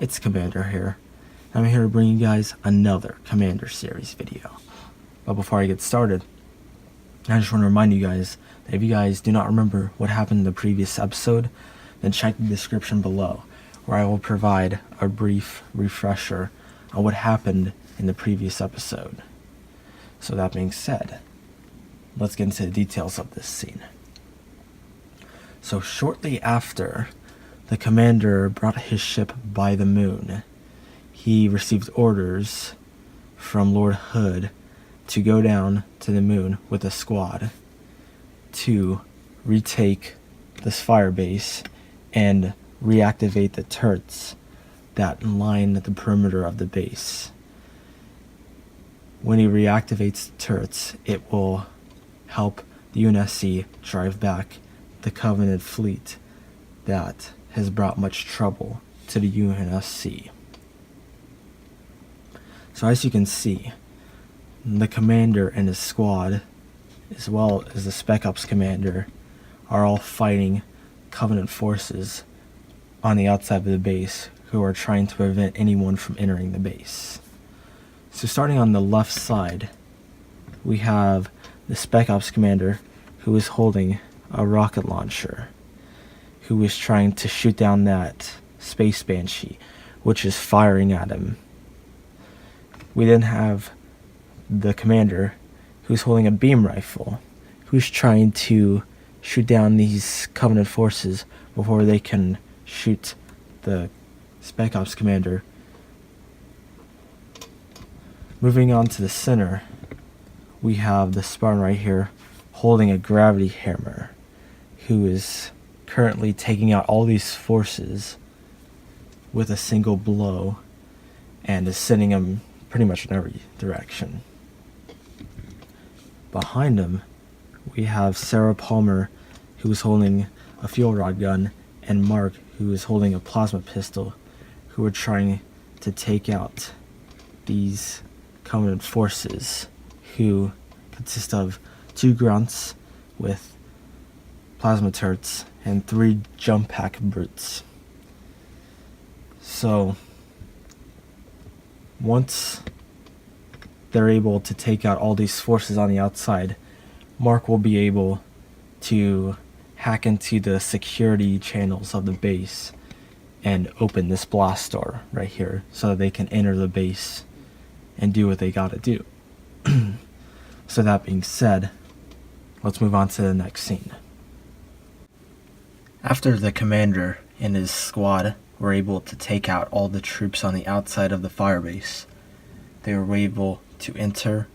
it's Commander here. I'm here to bring you guys another Commander series video. But before I get started, I just want to remind you guys that if you guys do not remember what happened in the previous episode, then check the description below, where I will provide a brief refresher on what happened in the previous episode. So that being said, let's get into the details of this scene. So shortly after the Commander brought his ship by the moon, he received orders from Lord Hood to go down to the moon with a squad to retake this firebase and reactivate the turrets that line the perimeter of the base. When he reactivates the turrets, it will help the UNSC drive back the Covenant fleet that has brought much trouble to the UNSC. So as you can see, the Commander and his squad, as well as the Spec Ops Commander, are all fighting Covenant forces on the outside of the base who are trying to prevent anyone from entering the base. So starting on the left side, we have the Spec Ops Commander, who is holding a rocket launcher, who is trying to shoot down that Space Banshee, which is firing at him. We then have the Commander, who's holding a beam rifle, who's trying to shoot down these Covenant forces before they can shoot the Spec Ops Commander. Moving on to the center, we have the Spartan right here holding a gravity hammer, who is currently taking out all these forces with a single blow and is sending them pretty much in every direction. Behind him, we have Sarah Palmer, who is holding a fuel rod gun, and Mark, who is holding a plasma pistol, who are trying to take out these Covenant forces, who consist of 2 grunts with plasma turrets and 3 jump pack brutes. So once they're able to take out all these forces on the outside, Mark will be able to hack into the security channels of the base and open this blast door right here so that they can enter the base and do what they gotta do. So that being said, let's move on to the next scene. After the Commander and his squad were able to take out all the troops on the outside of the firebase, they were able to enter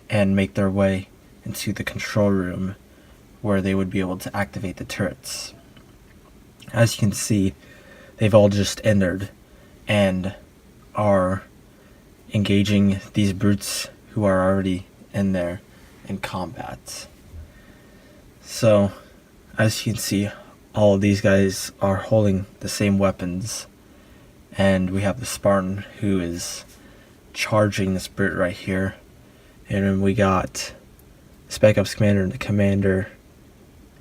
and make their way into the control room where they would be able to activate the turrets. As you can see, they've all just entered and are engaging these brutes who are already in there in combat. So, as you can see, all of these guys are holding the same weapons, and we have the Spartan who is charging this brute right here, and then we got Spec Ops Commander and the Commander,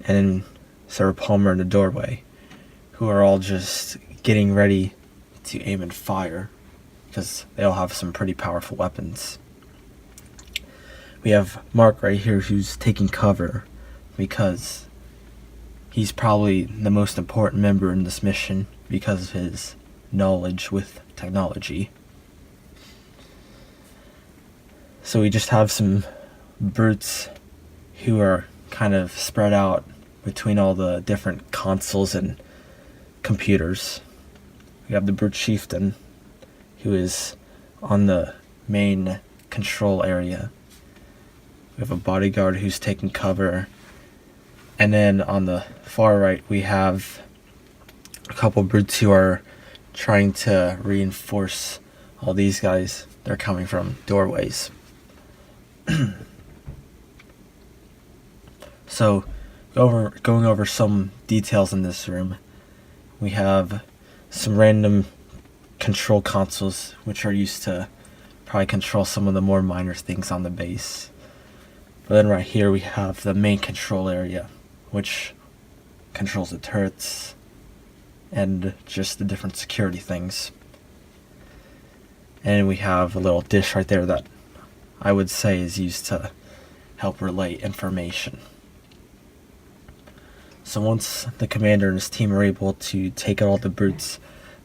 and then Sarah Palmer in the doorway, who are all just getting ready to aim and fire, because they all have some pretty powerful weapons. We have Mark right here, who's taking cover because he's probably the most important member in this mission because of his knowledge with technology. So we just have some brutes who are kind of spread out between all the different consoles and computers. We have the brute chieftain, who is on the main control area. We have a bodyguard who's taking cover. And then on the far right, we have a couple brutes who are trying to reinforce all these guys. They're coming from doorways. So, going over some details in this room, we have some random control consoles, which are used to probably control some of the more minor things on the base. But then right here we have the main control area, which controls the turrets and just the different security things. And we have a little dish right there that I would say is used to help relay information. So once the commander and his team are able to take out all the brutes,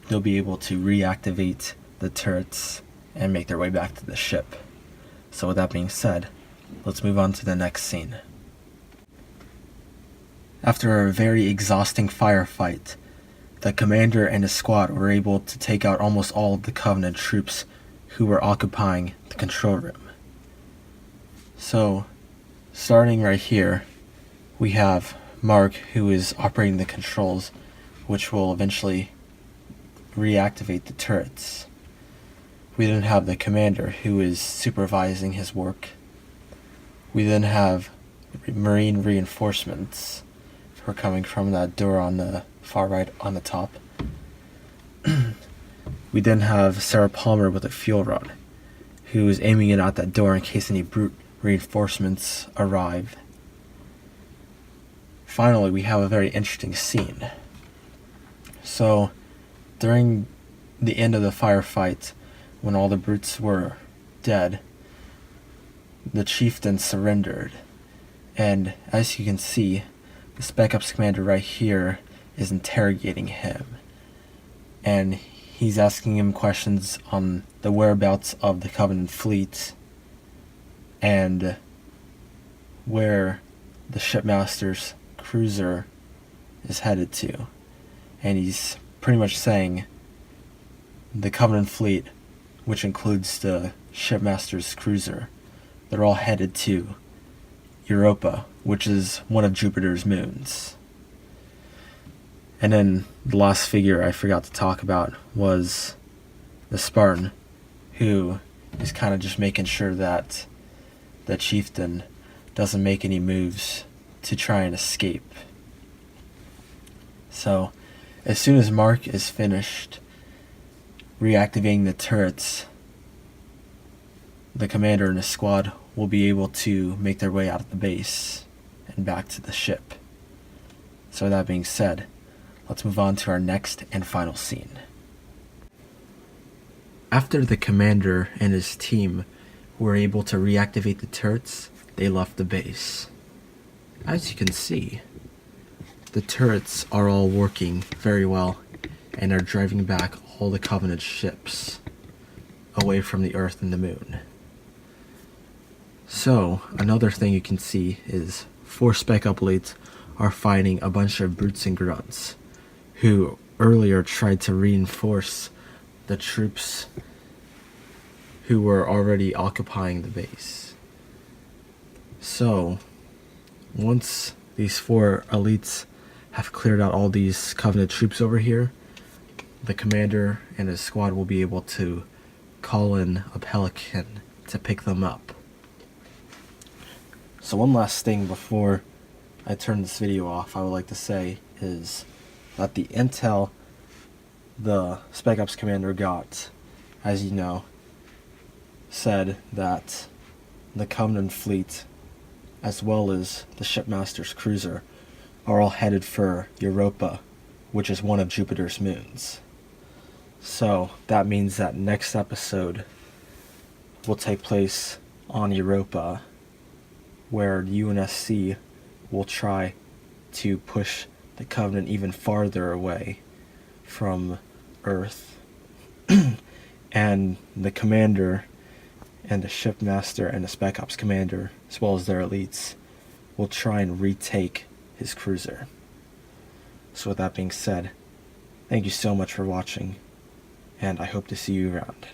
they'll be able to reactivate the turrets and make their way back to the ship. So with that being said, let's move on to the next scene. After a very exhausting firefight, the commander and his squad were able to take out almost all of the Covenant troops who were occupying the control room. So, starting right here, we have Mark, who is operating the controls, which will eventually reactivate the turrets. We then have the commander, who is supervising his work. We then have Marine reinforcements who are coming from that door on the far right on the top. We then have Sarah Palmer with a fuel rod, who is aiming it at that door in case any brute reinforcements arrive. Finally, we have a very interesting scene. So, during the end of the firefight, when all the brutes were dead, the chieftain surrendered. And as you can see, the Spec Ops commander right here is interrogating him. And he's asking him questions on the whereabouts of the Covenant fleet and where the shipmaster's cruiser is headed to. And he's pretty much saying the Covenant fleet, which includes the shipmaster's cruiser, they're all headed to Europa, which is one of Jupiter's moons. And then the last figure I forgot to talk about was the Spartan, who is kind of just making sure that the chieftain doesn't make any moves to try and escape. So, as soon as Mark is finished reactivating the turrets, the commander and his squad will be able to make their way out of the base and back to the ship. So with that being said, let's move on to our next and final scene. After the commander and his team were able to reactivate the turrets, they left the base. As you can see, the turrets are all working very well and are driving back all the Covenant ships away from the Earth and the Moon. So, another thing you can see is 4 Spec Up elites are fighting a bunch of brutes and grunts who earlier tried to reinforce the troops who were already occupying the base. So, once these 4 elites have cleared out all these Covenant troops over here, the commander and his squad will be able to call in a Pelican to pick them up. So one last thing before I turn this video off, I would like to say is that the intel the Spec Ops commander got, as you know, said that the Covenant fleet, as well as the shipmaster's cruiser, are all headed for Europa, which is one of Jupiter's moons. So that means that next episode will take place on Europa, where UNSC will try to push the Covenant even farther away from Earth. And the commander and the shipmaster and the Spec Ops commander, as well as their elites, will try and retake his cruiser. So with that being said, thank you so much for watching, and I hope to see you around.